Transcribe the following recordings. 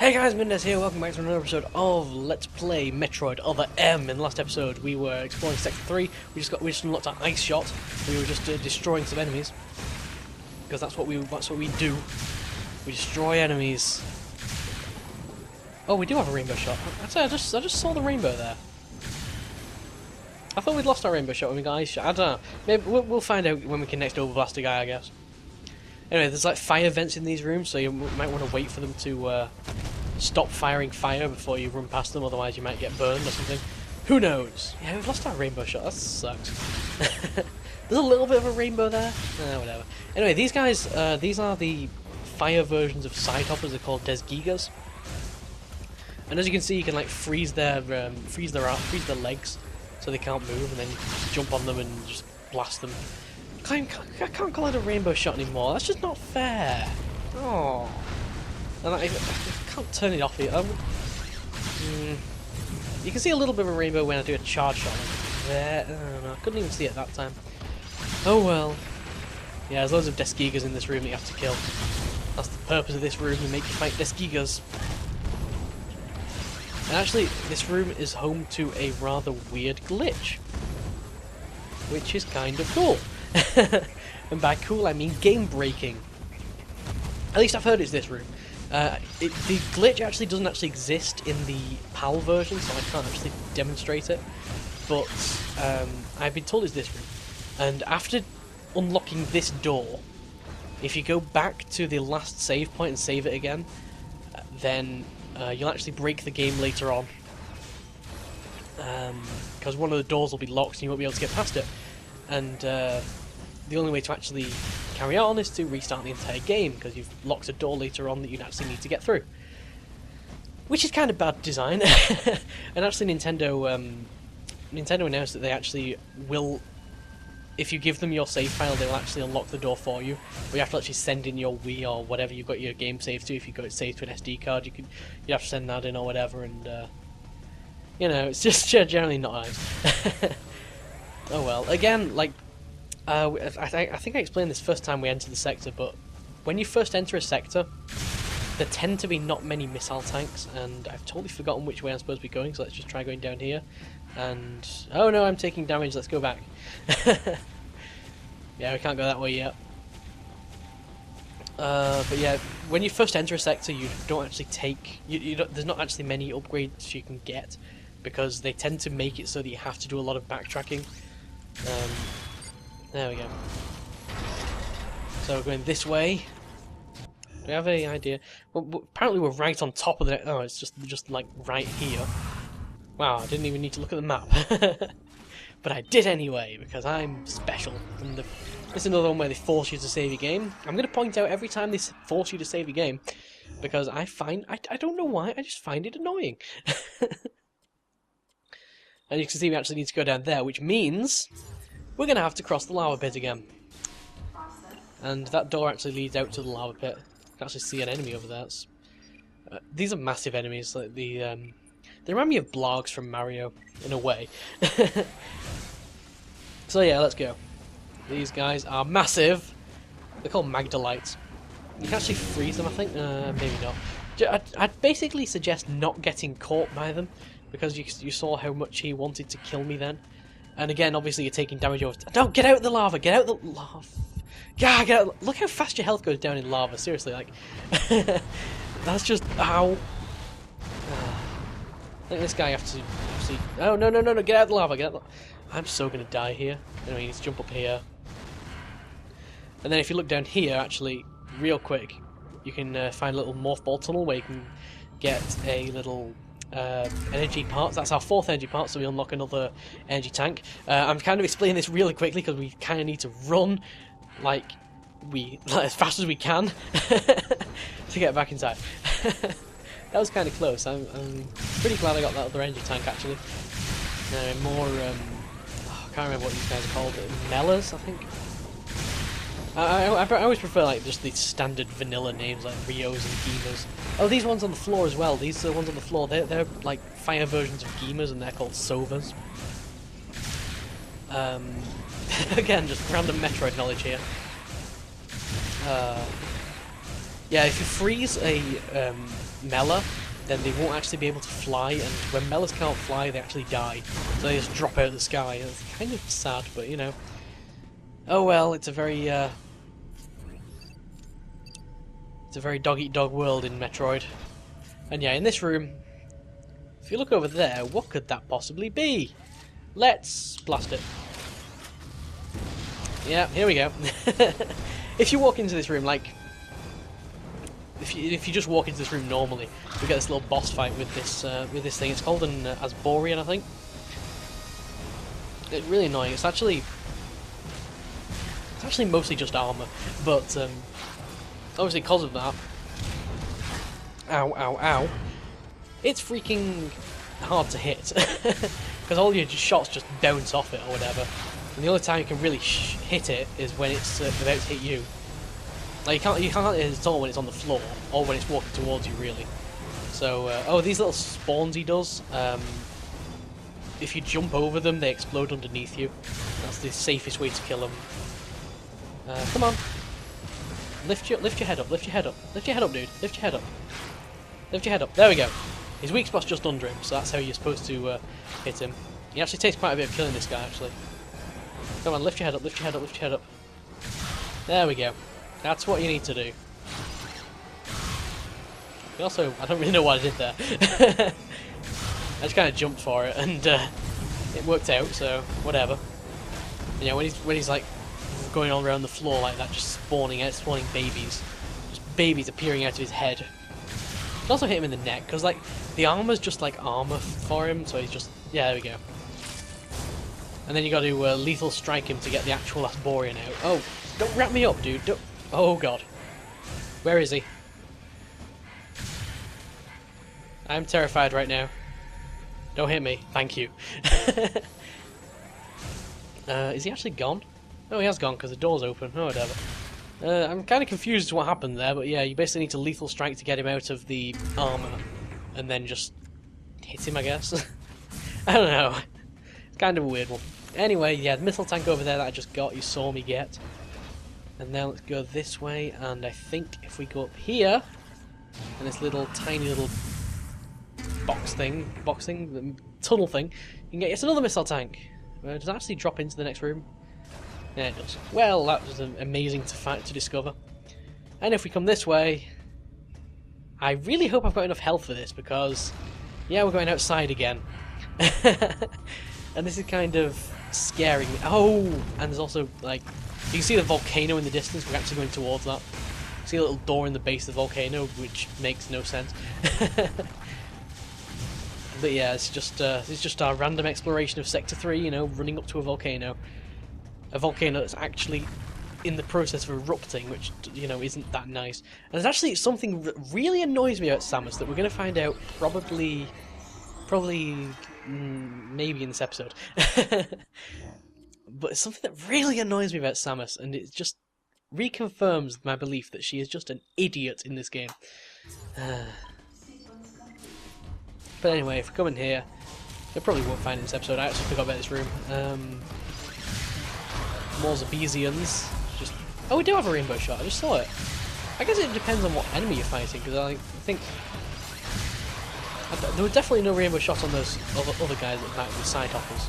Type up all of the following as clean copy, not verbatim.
Hey guys, Mindez here, welcome back to another episode of Let's Play Metroid Other M. In the last episode we were exploring Sector 3, we just unlocked our Ice Shot, we were just destroying some enemies. Because that's what we do. We destroy enemies. Oh, we do have a rainbow shot. I just saw the rainbow there. I thought we'd lost our rainbow shot when we got Ice Shot. I don't know. Maybe we'll find out when we can next overblast a guy, I guess. Anyway, there's like fire vents in these rooms, so you might want to wait for them to stop firing fire before you run past them, otherwise you might get burned or something. Who knows? Yeah, we've lost our rainbow shot, that sucks. There's a little bit of a rainbow there. Whatever. Anyway, these guys, these are the fire versions of side hoppers. They're called Gigas. And as you can see, you can like freeze their legs so they can't move, and then you jump on them and just blast them. I can't call it a rainbow shot anymore. That's just not fair. Oh, and I can't turn it off here. You can see a little bit of a rainbow when I do a charge shot. There, I don't know. I couldn't even see it at that time. Oh well. Yeah, there's loads of Gigas in this room that you have to kill. That's the purpose of this room, to make you fight Gigas. And actually, this room is home to a rather weird glitch, which is kind of cool. And by cool I mean game breaking. At least I've heard it's this room. The glitch actually doesn't actually exist in the PAL version, so I can't actually demonstrate it. But I've been told it's this room. And after unlocking this door, if you go back to the last save point and save it again, then you'll actually break the game later on. Because one of the doors will be locked and you won't be able to get past it. And the only way to actually carry on is to restart the entire game, because you've locked a door later on that you actually need to get through. Which is kind of bad design. And actually Nintendo announced that they actually will, if you give them your save file, they will actually unlock the door for you. But you have to actually send in your Wii or whatever you've got your game saved to. If you've got it saved to an SD card, you have to send that in or whatever, and you know, it's just generally not nice. Oh well. Again, like I think I explained this first time we entered the sector, but when you first enter a sector, there tend to be not many missile tanks, and I've totally forgotten which way I'm supposed to be going, so let's just try going down here. And oh no, I'm taking damage, let's go back. Yeah, we can't go that way yet. But yeah, when you first enter a sector, you don't actually take... there's not actually many upgrades you can get, because they tend to make it so that you have to do a lot of backtracking. There we go. So we're going this way. Do we have any idea? Well, apparently we're right on top of the... Oh, it's just like right here. Wow, I didn't even need to look at the map. But I did anyway, because I'm special. And this is another one where they force you to save your game. I'm going to point out every time they force you to save your game, because I don't know why, I just find it annoying. And you can see we actually need to go down there, which means we're going to have to cross the lava pit again. And that door actually leads out to the lava pit. You can actually see an enemy over there. These are massive enemies. Like they remind me of Blogs from Mario, in a way. So yeah, let's go. These guys are massive. They're called Magdalites. You can actually freeze them, I think. Maybe not. I'd basically suggest not getting caught by them, because you saw how much he wanted to kill me then. And again, obviously you're taking damage over... Don't get out of the lava! Get out of the lava! God, get out. Look how fast your health goes down in lava, seriously, like... That's just... Ow! I think this guy has to... Oh, no, get out of the lava, get out of the... I'm so gonna die here. Anyway, you need to jump up here. And then if you look down here, actually, real quick, you can find a little morph ball tunnel where you can get a little... energy parts. That's our fourth energy part, so we unlock another energy tank. I'm kind of explaining this really quickly because we kind of need to run like as fast as we can to get back inside. That was kind of close. I'm pretty glad I got that other energy tank actually. More I can't remember what these guys are called. Mellas, I think. I always prefer like just the standard vanilla names like Rios and Gimas. Oh, these ones on the floor as well. These ones on the floor, they're like fire versions of Gimas, and they're called Sovas. Again, just random Metroid knowledge here. Yeah, if you freeze a Mela, then they won't actually be able to fly, and when Melas can't fly, they actually die. So they just drop out of the sky. It's kind of sad, but you know. Oh well, it's a very dog-eat-dog world in Metroid. And yeah, in this room, if you look over there, what could that possibly be? Let's blast it. Yeah, here we go. If you walk into this room, like, if you just walk into this room normally, we get this little boss fight with this thing. It's called an Asborian, I think. It's really annoying. It's actually mostly just armor, but obviously because of that, ow, ow, ow, it's freaking hard to hit because all your shots just bounce off it or whatever. And the only time you can really hit it is when it's about to hit you. Like you can't hit it at all when it's on the floor or when it's walking towards you, really. So oh, these little spawns he does. If you jump over them, they explode underneath you. That's the safest way to kill them. Come on, lift your head up, lift your head up, lift your head up, dude, lift your head up, lift your head up. There we go. His weak spot's just under him, so that's how you're supposed to hit him. It actually takes quite a bit of killing this guy, actually. Come on, lift your head up, lift your head up, lift your head up. There we go. That's what you need to do. Also, I don't really know what I did there. I just kind of jumped for it, and it worked out, so whatever. You know, when he's like going all around the floor like that, just spawning babies. Just babies appearing out of his head. You can also hit him in the neck, because like the armor's just like armor for him, so he's just... yeah, there we go. And then you got to lethal strike him to get the actual Asborian out. Oh, don't wrap me up, dude. Don't... oh god. Where is he? I'm terrified right now. Don't hit me. Thank you. Is he actually gone? Oh, he has gone because the door's open. Oh, whatever. I'm kind of confused as to what happened there, but yeah, you basically need to lethal strike to get him out of the armor, and then just hit him, I guess. I don't know. It's kind of a weird one. Anyway, yeah, the missile tank over there that I just got, you saw me get. And now let's go this way, and I think if we go up here, and this little tiny little tunnel thing, you can get yet another missile tank. Does it actually drop into the next room? Yeah, it does. Well, that was amazing to discover. And if we come this way, I really hope I've got enough health for this, because, yeah, we're going outside again. And this is kind of scaring me. Oh, and there's also, like, you can see the volcano in the distance. We're actually going towards that. See a little door in the base of the volcano, which makes no sense. But yeah, it's just our random exploration of Sector 3, you know, running up to a volcano. A volcano that's actually in the process of erupting, which, you know, isn't that nice. And there's actually something that really annoys me about Samus that we're going to find out probably maybe in this episode. But it's something that really annoys me about Samus, and it just reconfirms my belief that she is just an idiot in this game. But anyway, if we come in here, they probably won't find it in this episode. I actually forgot about this room. More Zabesians. Just... oh, we do have a rainbow shot. I just saw it. I guess it depends on what enemy you're fighting, because I think there were definitely no rainbow shots on those other guys that might be side hoppers.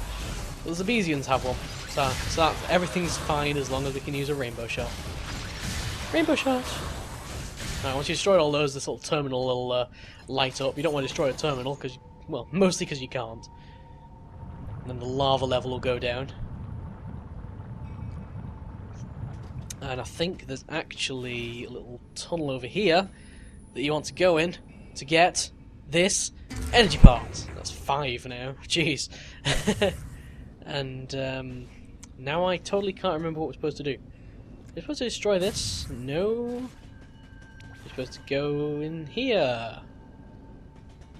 But the Zabesians have one, so that everything's fine as long as we can use a rainbow shot. Rainbow shot. Right, once you destroy all those, this little terminal will light up. You don't want to destroy a terminal because, well, mostly because you can't. And then the lava level will go down. And I think there's actually a little tunnel over here that you want to go in to get this energy part. That's 5 now. Jeez. And now I totally can't remember what we're supposed to do. We're supposed to destroy this? No. We're supposed to go in here.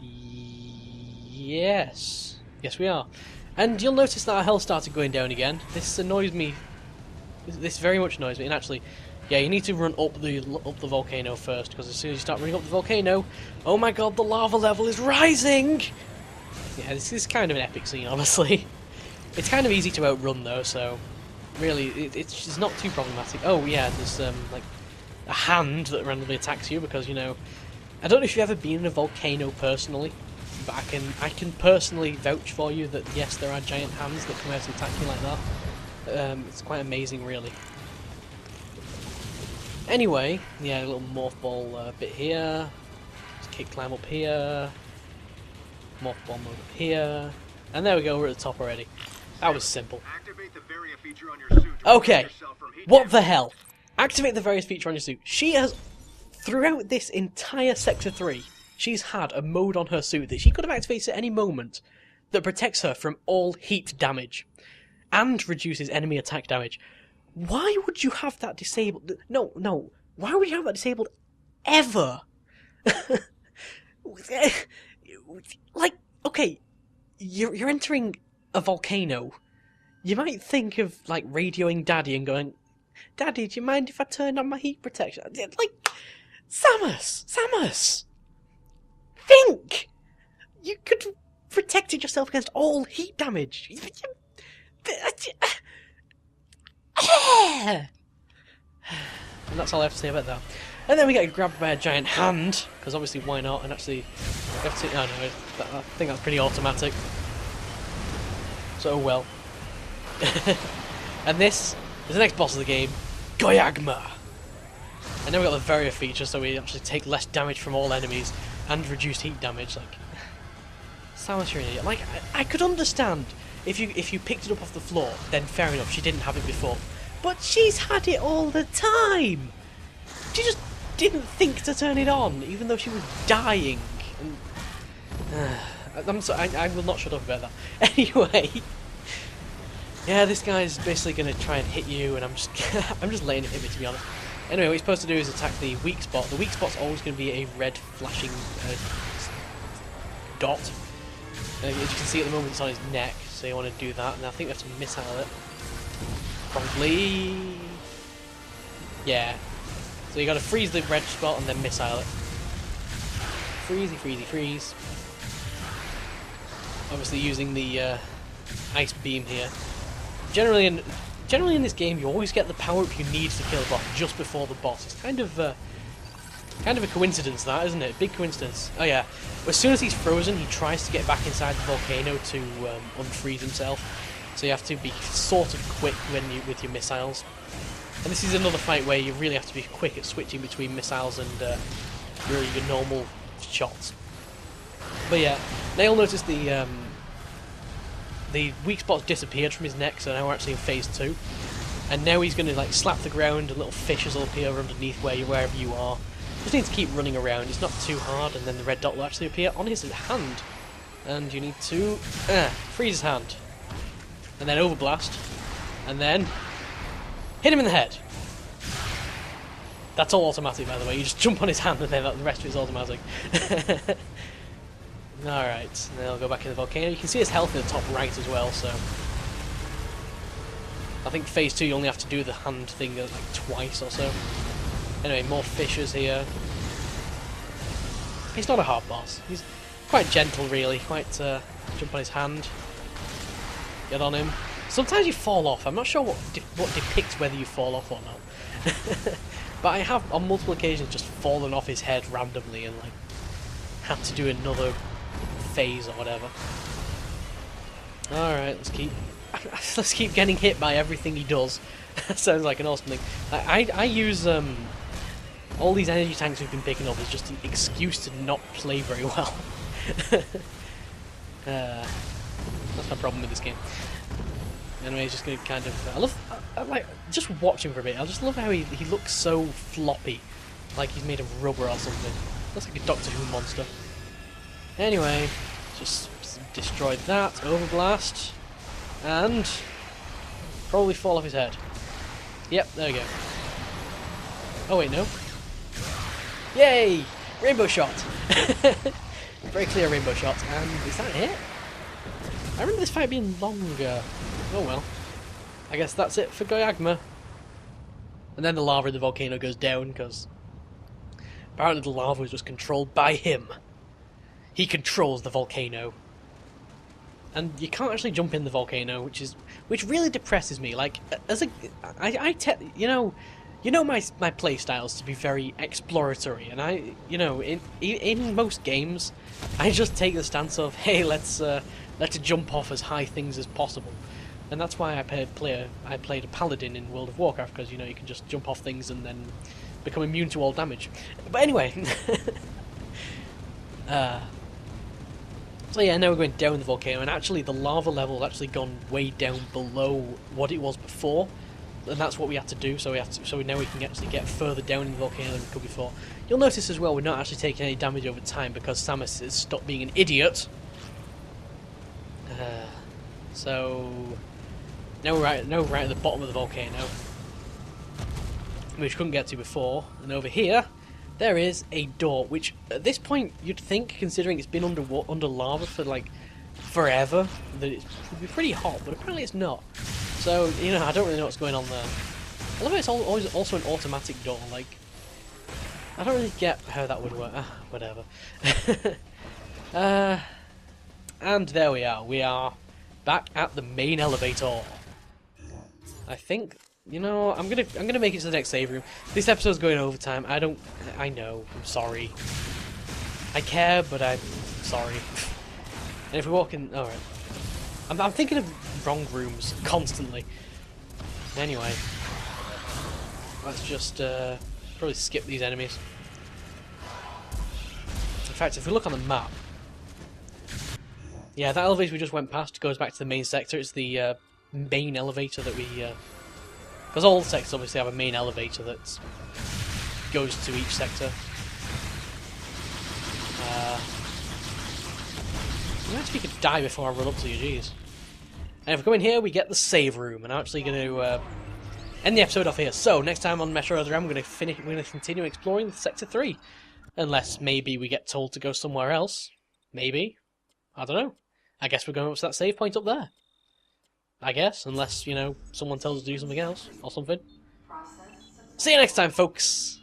Yes. Yes, we are. And you'll notice that our health started going down again. This annoys me. This very much annoys me. And actually, yeah, you need to run up the volcano first, because as soon as you start running up the volcano, oh my god, the lava level is rising! Yeah, this is kind of an epic scene, honestly. It's kind of easy to outrun though, so really, it's not too problematic. Oh yeah, there's like a hand that randomly attacks you because, you know, I don't know if you've ever been in a volcano personally, but I can personally vouch for you that yes, there are giant hands that come out and attack you like that. It's quite amazing, really. Anyway, yeah, a little morph ball bit here. Just kick climb up here. Morph ball mode up here. And there we go, we're at the top already. That was simple. Okay, what the hell? Activate the various feature on your suit. She has, throughout this entire Sector 3, she's had a mode on her suit that she could have activated at any moment that protects her from all heat damage and reduces enemy attack damage. Why would you have that disabled? No. Why would you have that disabled ever? Like, okay, you're entering a volcano. You might think of, like, radioing Daddy and going, Daddy, do you mind if I turn on my heat protection? Like, Samus! Think! You could have protected yourself against all heat damage. And that's all I have to say about that. And then we get grabbed by a giant hand, because obviously why not, and actually, we have to, I think that's pretty automatic. So, well. And this is the next boss of the game, Goyagma. And then we got the Varia feature, so we actually take less damage from all enemies, and reduce heat damage, like... Samus, you're an idiot. Like, I could understand if you picked it up off the floor, then fair enough, she didn't have it before. But she's had it all the time! She just didn't think to turn it on, even though she was dying. And, I will not shut up about that. Anyway, yeah, this guy's basically going to try and hit you, and I'm just letting him hit me, to be honest. Anyway, what you're supposed to do is attack the weak spot. The weak spot's always going to be a red flashing dot. As you can see at the moment, it's on his neck, so you want to do that, and I think we have to missile it. Probably... yeah. So you got to freeze the red spot and then missile it. Freeze. Obviously using the ice beam here. Generally in this game, you always get the power-up you need to kill a boss just before the boss. It's kind of a coincidence, that, isn't it? Big coincidence. Oh yeah. As soon as he's frozen, he tries to get back inside the volcano to unfreeze himself. So you have to be sort of quick with your missiles. And this is another fight where you really have to be quick at switching between missiles and your normal shots. But yeah, now you'll notice the weak spot's disappeared from his neck, so now we're actually in phase 2. And now he's going to like slap the ground, and little fishes will appear underneath wherever you are. Just need to keep running around, it's not too hard, and then the red dot will actually appear on his hand. And you need to freeze his hand. And then overblast. And then hit him in the head. That's all automatic, by the way. You just jump on his hand and then the rest of it is automatic. Alright, then I'll go back in the volcano. You can see his health in the top right as well, so... I think phase 2 you only have to do the hand thing like twice or so. Anyway, more fissures here. He's not a hard boss. He's quite gentle, really. Quite, jump on his hand. Get on him. Sometimes you fall off. I'm not sure what depicts whether you fall off or not. But I have, on multiple occasions, just fallen off his head randomly and, like, had to do another phase or whatever. Alright, let's keep getting hit by everything he does. That sounds like an awesome thing. I use all these energy tanks we've been picking up as just an excuse to not play very well. That's my problem with this game. Anyway, he's just going to kind of... I like, just watch him for a bit. I just love how he looks so floppy. Like he's made of rubber or something. Looks like a Doctor Who monster. Anyway, just destroyed that. Overblast. And... probably fall off his head. Yep, there we go. Oh wait, no. Yay! Rainbow shot! Very clear rainbow shot. And is that it? I remember this fight being longer. Oh well. I guess that's it for Goyagma. And then the lava in the volcano goes down, because apparently the lava was just controlled by him. He controls the volcano. And you can't actually jump in the volcano, which really depresses me. Like, as a... you know, You know my play styles to be very exploratory, and in most games, I just take the stance of, hey, let's jump off as high things as possible, and that's why I played a paladin in World of Warcraft, because you can just jump off things and then become immune to all damage. But anyway, so yeah, now we're going down the volcano, and actually the lava level has actually gone way down below what it was before. And that's what we had to do, so now we can actually get further down in the volcano than we could before. You'll notice as well we're not actually taking any damage over time because Samus has stopped being an idiot. So now we're right at the bottom of the volcano, which we couldn't get to before. And over here, there is a door, which at this point you'd think, considering it's been under lava for like forever, that it would be pretty hot, but apparently it's not. So, I don't really know what's going on there. I love how it's always also an automatic door, like, I don't really get how that would work. Whatever. And there we are back at the main elevator. I think, I'm gonna make it to the next save room. This episode's going overtime, I know, I'm sorry. I care, but I'm sorry. And if we walk in, alright. I'm thinking of wrong rooms constantly. Anyway, let's just probably skip these enemies. In fact, if we look on the map, yeah, that elevator we just went past goes back to the main sector. It's the main elevator that we... because all the sectors obviously have a main elevator that goes to each sector. I actually could die before I run up to you, jeez. And if we go in here, we get the save room, and I'm actually going to end the episode off here. So, next time on Metroid, we're going to continue exploring Sector 3. Unless maybe we get told to go somewhere else. Maybe. I don't know. I guess we're going up to that save point up there. I guess, unless, someone tells us to do something else, or something. See you next time, folks!